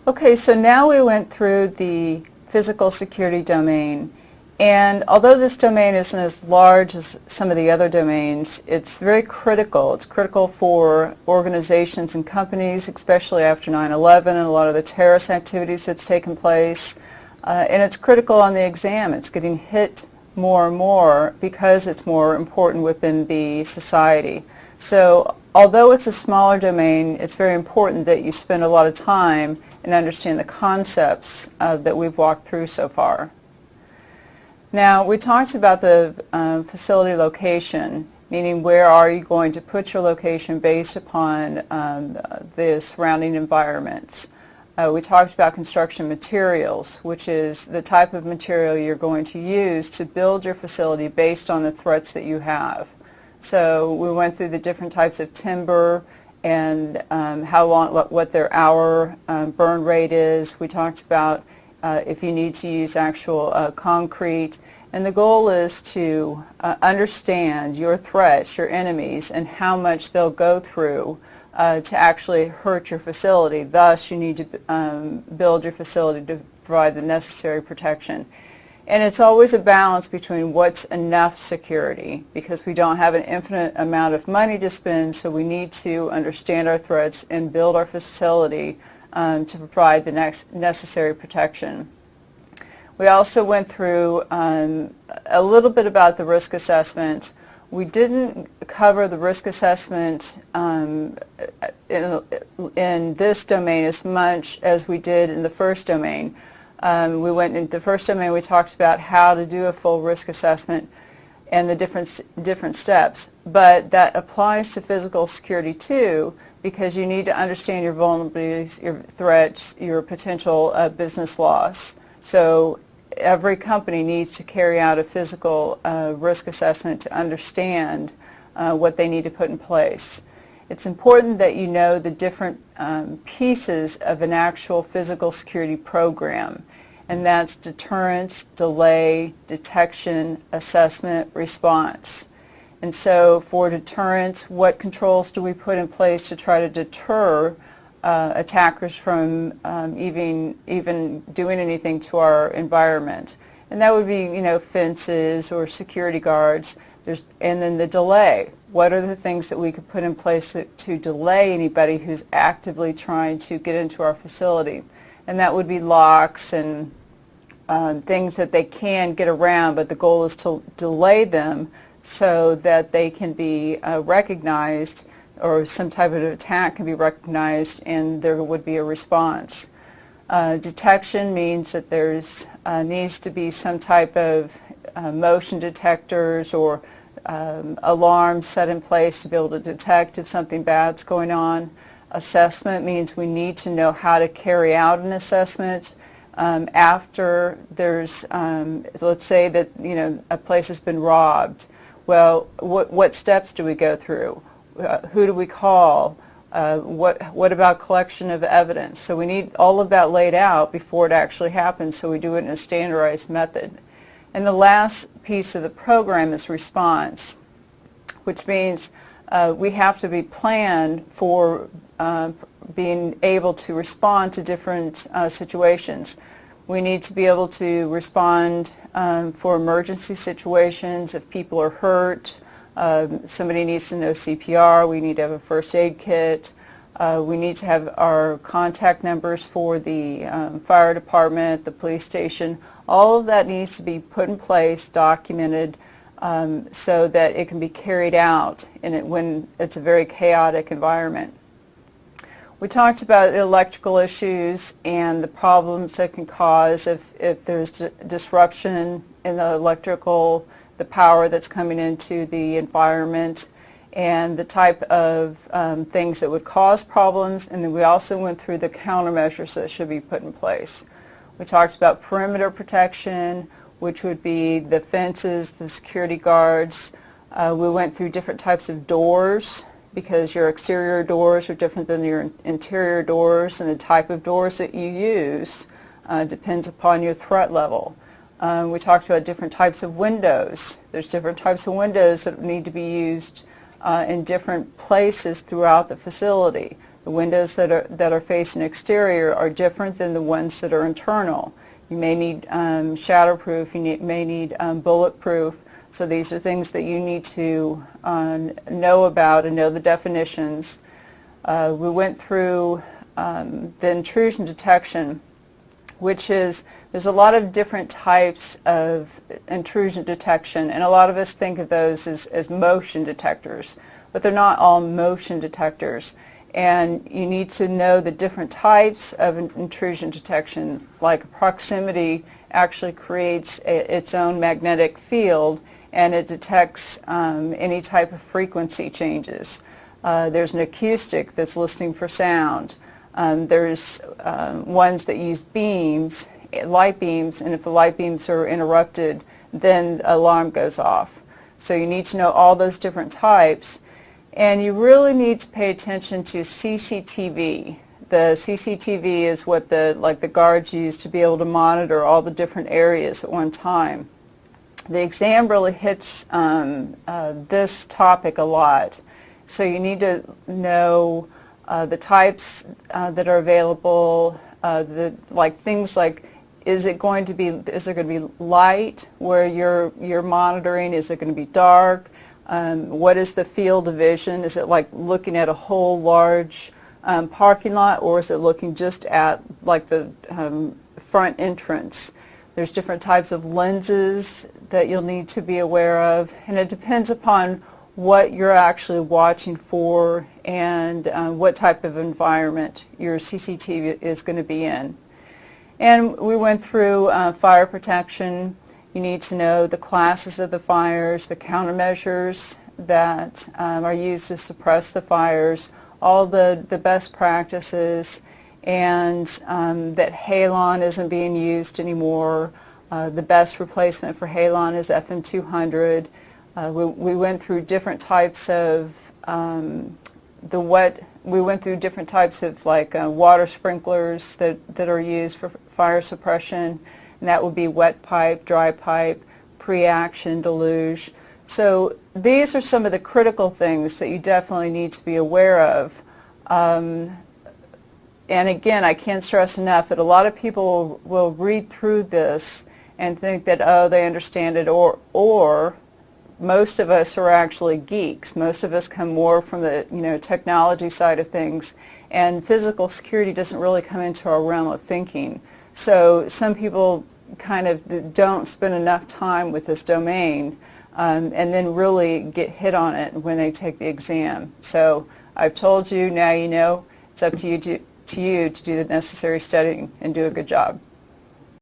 Okay, so now we went through the physical security domain, and although this domain isn't as large as some of the other domains, it's very critical. It's critical for organizations and companies, especially after 9/11 and a lot of the terrorist activities that's taken place. And it's critical on the exam. It's getting hit more and more because it's more important within the society. So although it's a smaller domain, it's very important that you spend a lot of time and understand the concepts that we've walked through so far. Now, we talked about the facility location, meaning where are you going to put your location based upon the surrounding environments. We talked about construction materials, which is the type of material you're going to use to build your facility based on the threats that you have. So we went through the different types of timber and how long, what their hour burn rate is. We talked about if you need to use actual concrete. And the goal is to understand your threats, your enemies, and how much they'll go through to actually hurt your facility. Thus, you need to build your facility to provide the necessary protection. And it's always a balance between what's enough security, because we don't have an infinite amount of money to spend, so we need to understand our threats and build our facility to provide the necessary protection. We also went through a little bit about the risk assessment. We didn't cover the risk assessment in this domain as much as we did in the first domain. We went into the first domain, we talked about how to do a full risk assessment and the different steps. But that applies to physical security too, because you need to understand your vulnerabilities, your threats, your potential business loss. So every company needs to carry out a physical risk assessment to understand what they need to put in place. It's important that you know the different pieces of an actual physical security program, and that's deterrence, delay, detection, assessment, response. And so for deterrence, what controls do we put in place to try to deter attackers from even doing anything to our environment? And that would be, fences or security guards. And then the delay. What are the things that we could put in place to delay anybody who's actively trying to get into our facility? And that would be locks and things that they can get around, but the goal is to delay them so that they can be recognized, or some type of attack can be recognized and there would be a response. Detection means that there's needs to be some type of motion detectors or alarms set in place to be able to detect if something bad's going on. Assessment means we need to know how to carry out an assessment after there's, let's say that a place has been robbed. Well, what steps do we go through? Who do we call? What about collection of evidence? So we need all of that laid out before it actually happens, so we do it in a standardized method. And the last piece of the program is response, which means we have to be planned for being able to respond to different situations. We need to be able to respond for emergency situations. If people are hurt, somebody needs to know CPR, we need to have a first aid kit. We need to have our contact numbers for the fire department, the police station. All of that needs to be put in place, documented, so that it can be carried out when it's a very chaotic environment. We talked about electrical issues and the problems that can cause if there's disruption in the power that's coming into the environment, and the type of things that would cause problems. And then we also went through the countermeasures that should be put in place. We talked about perimeter protection, which would be the fences, the security guards. We went through different types of doors, because your exterior doors are different than your interior doors, and the type of doors that you use depends upon your threat level. We talked about different types of windows. There's different types of windows that need to be used in different places throughout the facility. The windows that are facing exterior are different than the ones that are internal. You may need shatterproof, you may need bulletproof. So these are things that you need to know about and know the definitions. We went through the intrusion detection, which is, there's a lot of different types of intrusion detection, and a lot of us think of those as motion detectors, but they're not all motion detectors. And you need to know the different types of intrusion detection, like proximity actually creates its own magnetic field, and it detects any type of frequency changes. There's an acoustic that's listening for sound. There's ones that use beams, light beams, and if the light beams are interrupted, then the alarm goes off. So you need to know all those different types. And you really need to pay attention to CCTV. The CCTV is what the guards use to be able to monitor all the different areas at one time. The exam really hits this topic a lot. So you need to know the types that are available, things like, is there going to be light where you're monitoring? Is it going to be dark? What is the field of vision? Is it like looking at a whole large parking lot, or is it looking just at like the front entrance? There's different types of lenses that you'll need to be aware of, and it depends upon what you're actually watching for and what type of environment your CCTV is going to be in. And we went through fire protection. You need to know the classes of the fires, the countermeasures that are used to suppress the fires, all the best practices, and that halon isn't being used anymore. The best replacement for halon is FM200. We went through different types of we went through different types of water sprinklers that are used for fire suppression, and that would be wet pipe, dry pipe, pre-action, deluge. So these are some of the critical things that you definitely need to be aware of. And again, I can't stress enough that a lot of people will read through this and think that, oh, they understand it, or most of us are actually geeks. Most of us come more from the technology side of things, and physical security doesn't really come into our realm of thinking. So some people kind of don't spend enough time with this domain and then really get hit on it when they take the exam. So I've told you, now you know. It's up to you to do the necessary studying and do a good job.